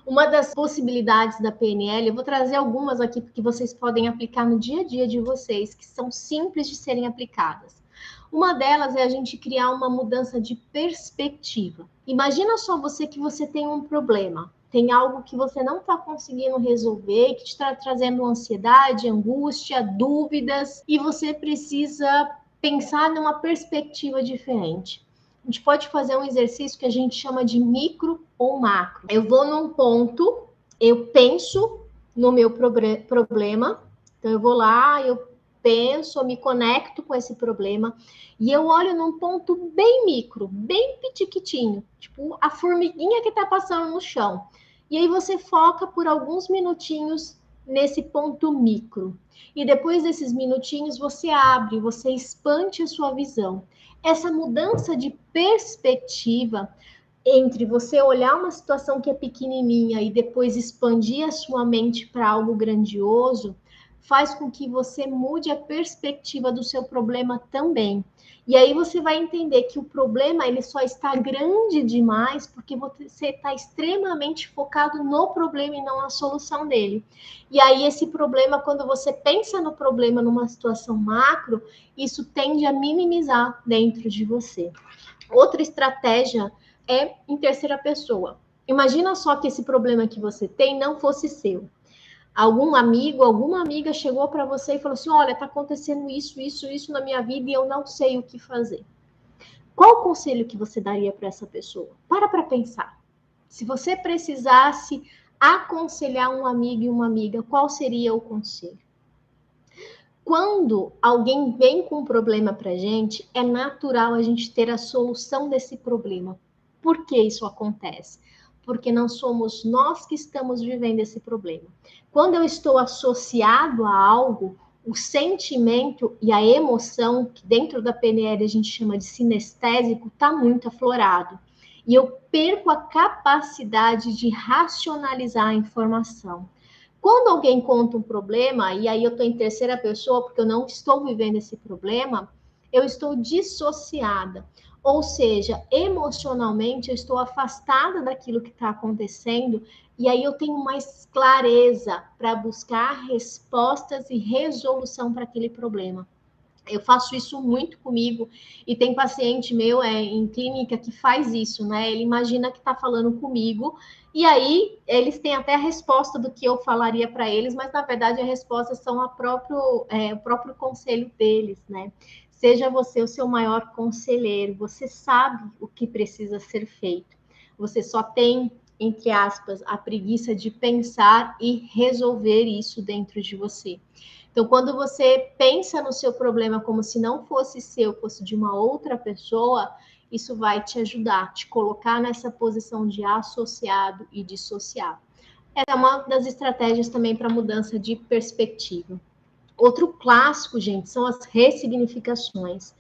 Uma das possibilidades da PNL, eu vou trazer algumas aqui que vocês podem aplicar no dia a dia de vocês, que são simples de serem aplicadas. Uma delas é a gente criar uma mudança de perspectiva. Imagina só você que você tem um problema, tem algo que você não está conseguindo resolver, que te está trazendo ansiedade, angústia, dúvidas, e você precisa pensar numa perspectiva diferente. A gente pode fazer um exercício que a gente chama de micro ou macro. Eu vou num ponto, eu penso no meu problema, então eu vou lá, eu penso, eu me conecto com esse problema e eu olho num ponto bem micro, bem pitiquitinho, tipo a formiguinha que está passando no chão. E aí você foca por alguns minutinhos nesse ponto micro. E depois desses minutinhos você abre, você expande a sua visão. Essa mudança de perspectiva entre você olhar uma situação que é pequenininha e depois expandir a sua mente para algo grandioso, faz com que você mude a perspectiva do seu problema também. E aí você vai entender que o problema ele só está grande demais porque você está extremamente focado no problema e não na solução dele. E aí esse problema, quando você pensa no problema numa situação macro, isso tende a minimizar dentro de você. Outra estratégia é em terceira pessoa. Imagina só que esse problema que você tem não fosse seu. Algum amigo, alguma amiga chegou para você e falou assim: olha, está acontecendo isso na minha vida e eu não sei o que fazer. Qual o conselho que você daria para essa pessoa? Para pensar. Se você precisasse aconselhar um amigo e uma amiga, qual seria o conselho? Quando alguém vem com um problema para a gente, é natural a gente ter a solução desse problema. Por que isso acontece? Porque não somos nós que estamos vivendo esse problema. Quando eu estou associado a algo, o sentimento e a emoção, que dentro da PNL a gente chama de sinestésico, está muito aflorado. E eu perco a capacidade de racionalizar a informação. Quando alguém conta um problema, e aí eu estou em terceira pessoa, porque eu não estou vivendo esse problema, eu estou dissociada. Ou seja, emocionalmente eu estou afastada daquilo que está acontecendo, e aí eu tenho mais clareza para buscar respostas e resolução para aquele problema. Eu faço isso muito comigo e tem paciente meu em clínica que faz isso, né? Ele imagina que está falando comigo e aí eles têm até a resposta do que eu falaria para eles, mas na verdade a resposta são o próprio conselho deles, né? Seja você o seu maior conselheiro, você sabe o que precisa ser feito. Você só tem, entre aspas, a preguiça de pensar e resolver isso dentro de você. Então, quando você pensa no seu problema como se não fosse seu, fosse de uma outra pessoa, isso vai te ajudar, te colocar nessa posição de associado e dissociado. Essa é uma das estratégias também para mudança de perspectiva. Outro clássico, gente, são as ressignificações.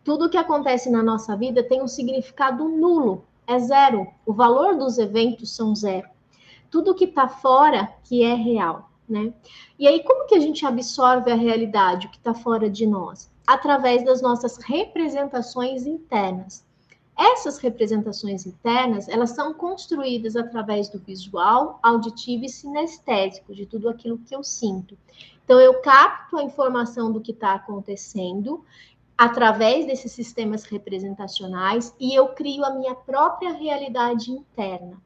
Tudo que acontece na nossa vida tem um significado nulo, é zero. O valor dos eventos são zero. Tudo que está fora que é real. Né? E aí, como que a gente absorve a realidade, o que está fora de nós? Através das nossas representações internas. Essas representações internas, elas são construídas através do visual, auditivo e sinestésico, de tudo aquilo que eu sinto. Então, eu capto a informação do que está acontecendo através desses sistemas representacionais e eu crio a minha própria realidade interna.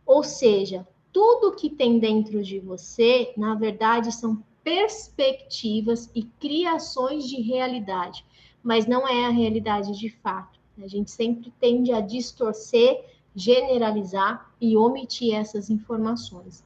Ou seja, tudo que tem dentro de você, na verdade, são perspectivas e criações de realidade, mas não é a realidade de fato. A gente sempre tende a distorcer, generalizar e omitir essas informações.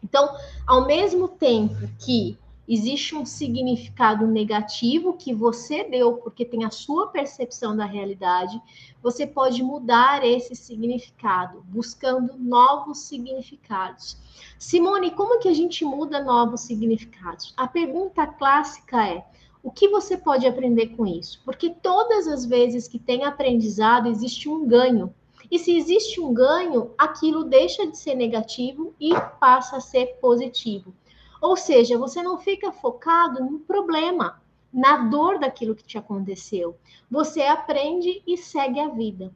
Então, ao mesmo tempo que existe um significado negativo que você deu porque tem a sua percepção da realidade, você pode mudar esse significado, buscando novos significados. Simone, como que a gente muda novos significados? A pergunta clássica é: o que você pode aprender com isso? Porque todas as vezes que tem aprendizado, existe um ganho. E se existe um ganho, aquilo deixa de ser negativo e passa a ser positivo. Ou seja, você não fica focado no problema, na dor daquilo que te aconteceu. Você aprende e segue a vida.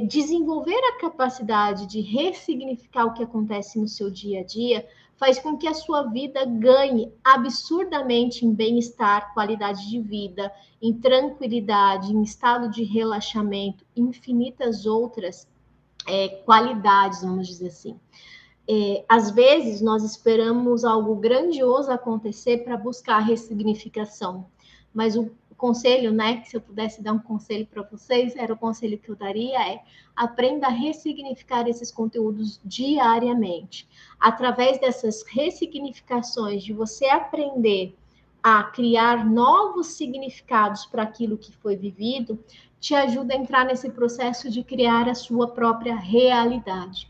desenvolver a capacidade de ressignificar o que acontece no seu dia a dia faz com que a sua vida ganhe absurdamente em bem-estar, qualidade de vida, em tranquilidade, em estado de relaxamento, infinitas outras qualidades, vamos dizer assim. Às vezes, nós esperamos algo grandioso acontecer para buscar a ressignificação, mas o conselho, né, que se eu pudesse dar um conselho para vocês, era o conselho que eu daria, aprenda a ressignificar esses conteúdos diariamente. Através dessas ressignificações, de você aprender a criar novos significados para aquilo que foi vivido, te ajuda a entrar nesse processo de criar a sua própria realidade.